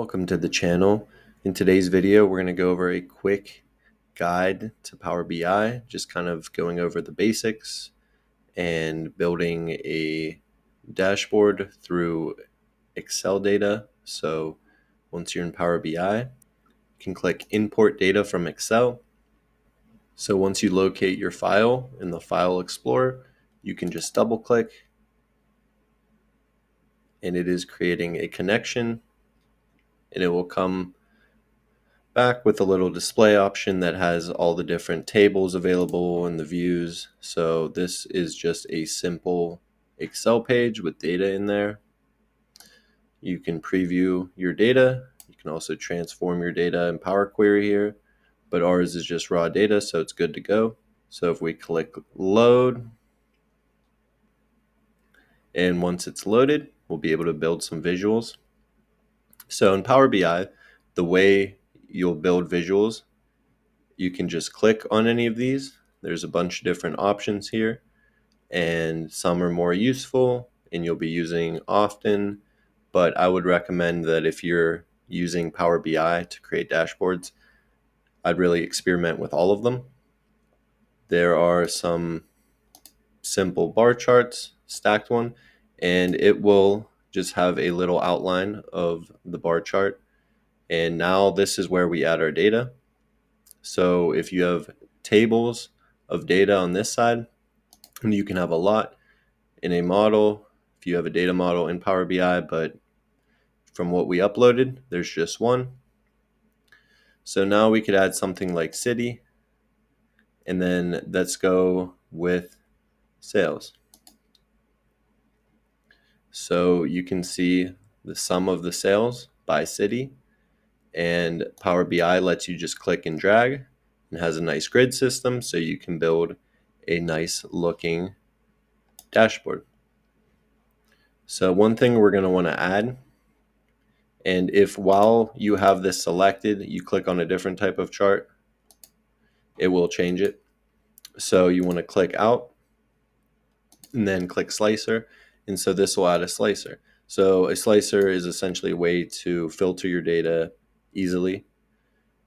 Welcome to the channel. In today's video, we're going to go over a quick guide to Power BI, just kind of going over the basics and building a dashboard through Excel data. So once you're in Power BI, you can click Import Data from Excel. So once you locate your file in the File Explorer, you can just double click and it is creating a connection, and it will come back with a little display option that has all the different tables available and the views. So this is just a simple Excel page with data in there. You can preview your data. You can also transform your data in Power Query here, but ours is just raw data, so it's good to go. So if we click load, and once it's loaded, we'll be able to build some visuals. So in Power BI, the way you'll build visuals, you can just click on any of these. There's a bunch of different options here, and some are more useful and you'll be using often, but I would recommend that if you're using Power BI to create dashboards, I'd really experiment with all of them. There are some simple bar charts, stacked one, and it will just have a little outline of the bar chart. And now this is where we add our data. So if you have tables of data on this side, and you can have a lot in a model if you have a data model in Power BI, but from what we uploaded, there's just one. So now we could add something like city, and then let's go with sales. So you can see the sum of the sales by city, and Power BI lets you just click and drag and has a nice grid system, so you can build a nice looking dashboard. So one thing we're going to want to add, and if while you have this selected, you click on a different type of chart, it will change it. So you want to click out and then click slicer. And so this will add a slicer. So a slicer is essentially a way to filter your data easily.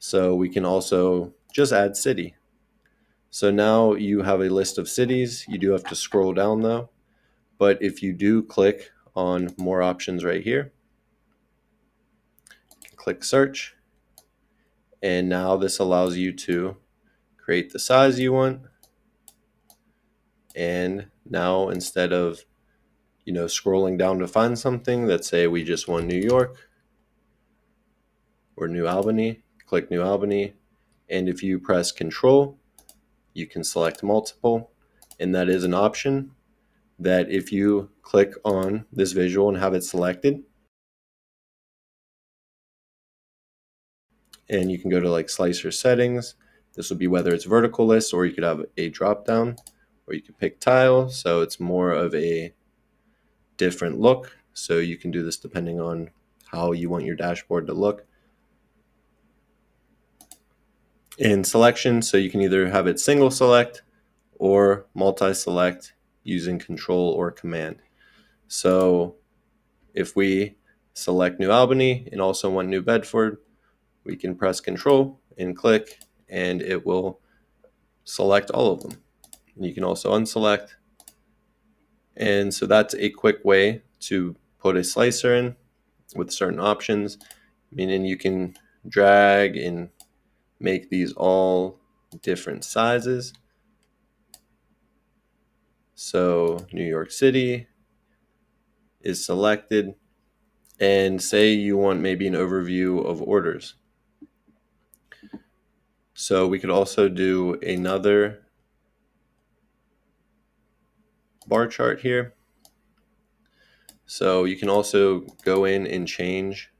So we can also just add city. So now you have a list of cities. You do have to scroll down though. But if you do click on more options right here, click search. And now this allows you to create the size you want. And now instead of scrolling down to find something, let's say we just want New York or New Albany, click New Albany. And if you press Control, you can select multiple. And that is an option that if you click on this visual and have it selected, and you can go to like slicer settings, this will be whether it's vertical list, or you could have a drop down, or you could pick tile. So it's more of a different look. So you can do this depending on how you want your dashboard to look. In selection, so you can either have it single select or multi-select using Control or Command. So if we select New Albany and also want New Bedford, we can press Control and click, and it will select all of them. And you can also unselect. And so that's a quick way to put a slicer in with certain options, meaning you can drag and make these all different sizes. So New York City is selected, and say you want maybe an overview of orders. So we could also do another bar chart here. So you can also go in and change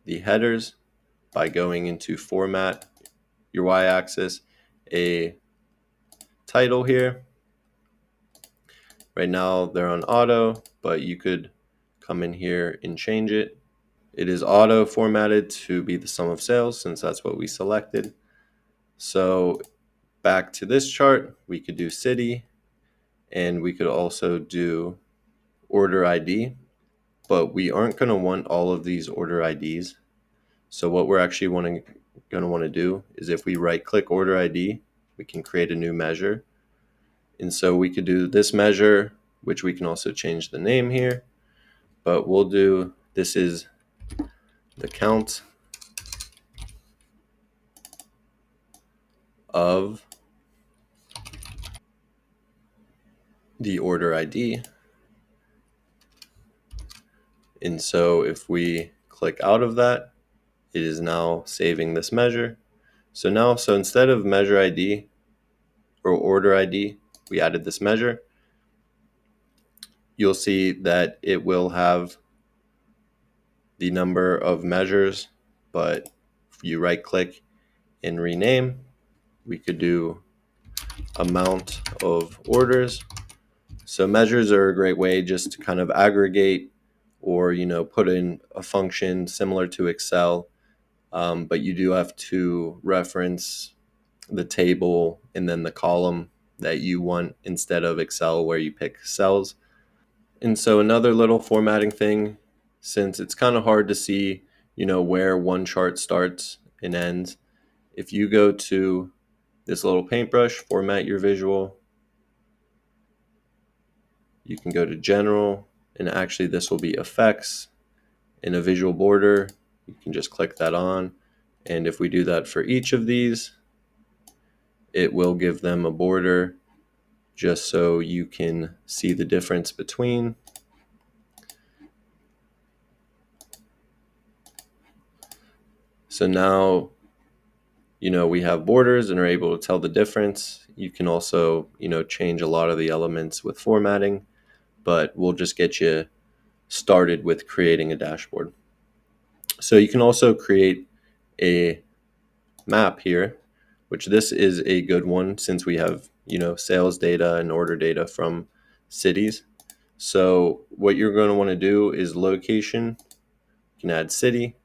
the headers by going into format, your y-axis, a title here. Right now they're on auto, but you could come in here and change it. It is auto formatted to be the sum of sales since that's what we selected. So back to this chart, we could do city, and we could also do order ID. but we aren't going to want all of these order IDs. So what we're actually going to want to do is if we right click order ID, we can create a new measure. And so we could do this measure, which we can also change the name here, but we'll do, this is the count of the order ID. And so if we click out of that, it is now saving this measure. So now, so instead of measure ID or order ID, we added this measure. You'll see that it will have the number of measures, but if you right click and rename, we could do amount of orders. So measures are a great way just to kind of aggregate or, put in a function similar to Excel. But you do have to reference the table and then the column that you want instead of Excel where you pick cells. And so another little formatting thing, since it's kind of hard to see, where one chart starts and ends, if you go to this little paintbrush, format your visual, you can go to general, and actually this will be effects in a visual border. You can just click that on. And if we do that for each of these, it will give them a border just so you can see the difference between. So now, we have borders and are able to tell the difference. You can also, change a lot of the elements with formatting, but we'll just get you started with creating a dashboard. So you can also create a map here, which this is a good one since we have, sales data and order data from cities. So what you're going to want to do is location, you can add city,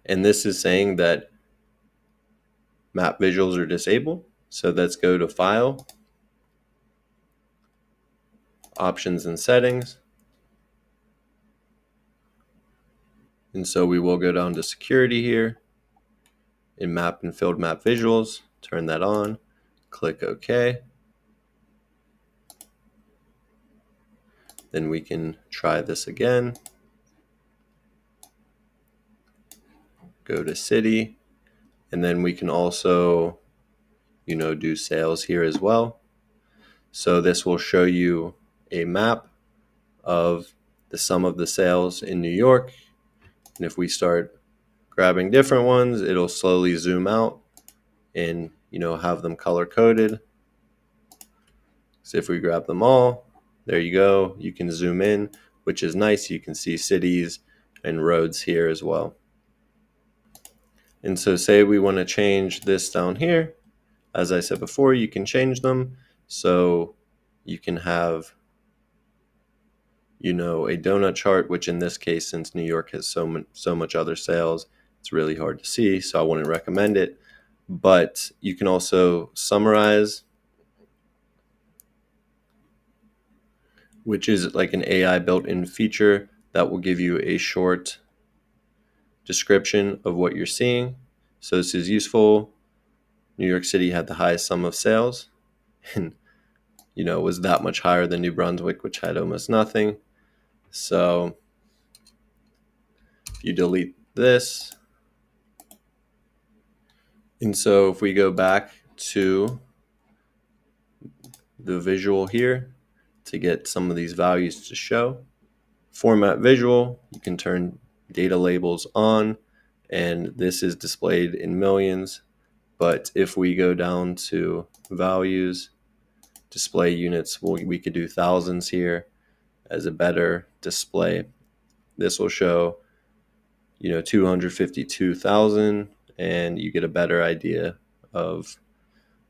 and this is saying that map visuals are disabled. So let's go to File, Options and Settings. And so we will go down to Security here, in Map and Field Map Visuals, turn that on, click OK. Then we can try this again. Go to City, and then we can also, do sales here as well. So this will show you a map of the sum of the sales in New York. And if we start grabbing different ones, it'll slowly zoom out and, have them color coded. So if we grab them all, there you go. You can zoom in, which is nice. You can see cities and roads here as well. And so say we want to change this down here. As I said before, you can change them. So you can have, a donut chart, which in this case, since New York has so much other sales, it's really hard to see. So I wouldn't recommend it. But you can also summarize, which is like an AI built-in feature that will give you a short description of what you're seeing. So this is useful. New York City had the highest sum of sales and, was that much higher than New Brunswick, which had almost nothing. So if you delete this, and so if we go back to the visual here to get some of these values to show, format visual, you can turn data labels on, and this is displayed in millions. But if we go down to values, display units, we could do thousands here as a better display. This will show, 252,000, and you get a better idea of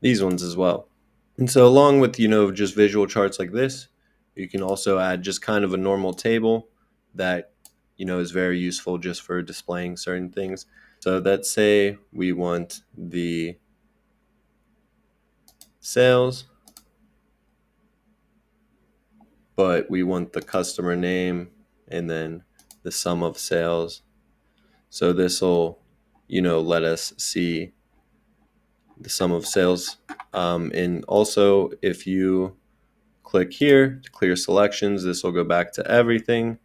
these ones as well. And so along with, just visual charts like this, you can also add just kind of a normal table that, is very useful just for displaying certain things. So let's say we want the sales, but we want the customer name and then the sum of sales. So this will, let us see the sum of sales. And also, if you click here to clear selections, this will go back to everything.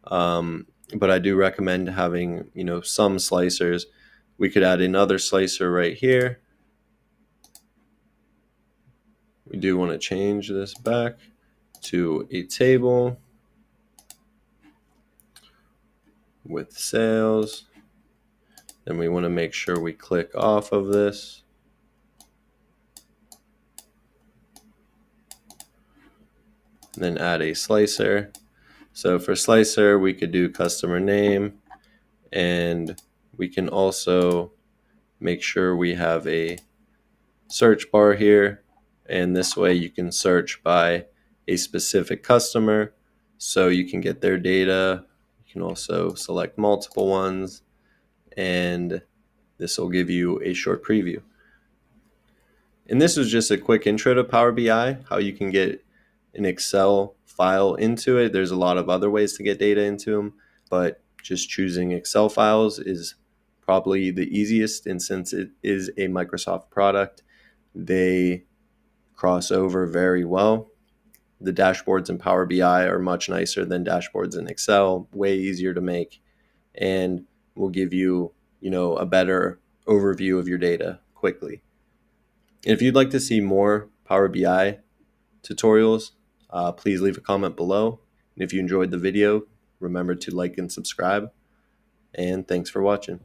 But I do recommend having, some slicers. We could add another slicer right here. We do want to change this back to a table with sales. Then we want to make sure we click off of this. And then add a slicer. So for slicer, we could do customer name, and we can also make sure we have a search bar here. And this way you can search by a specific customer so you can get their data. You can also select multiple ones, and this will give you a short preview. And this was just a quick intro to Power BI, how you can get an Excel file into it. There's a lot of other ways to get data into them, but just choosing Excel files is probably the easiest. And since it is a Microsoft product, they cross over very well. The dashboards in Power BI are much nicer than dashboards in Excel, way easier to make, and will give you, a better overview of your data quickly. If you'd like to see more Power BI tutorials, please leave a comment below. And if you enjoyed the video, remember to like and subscribe. And thanks for watching.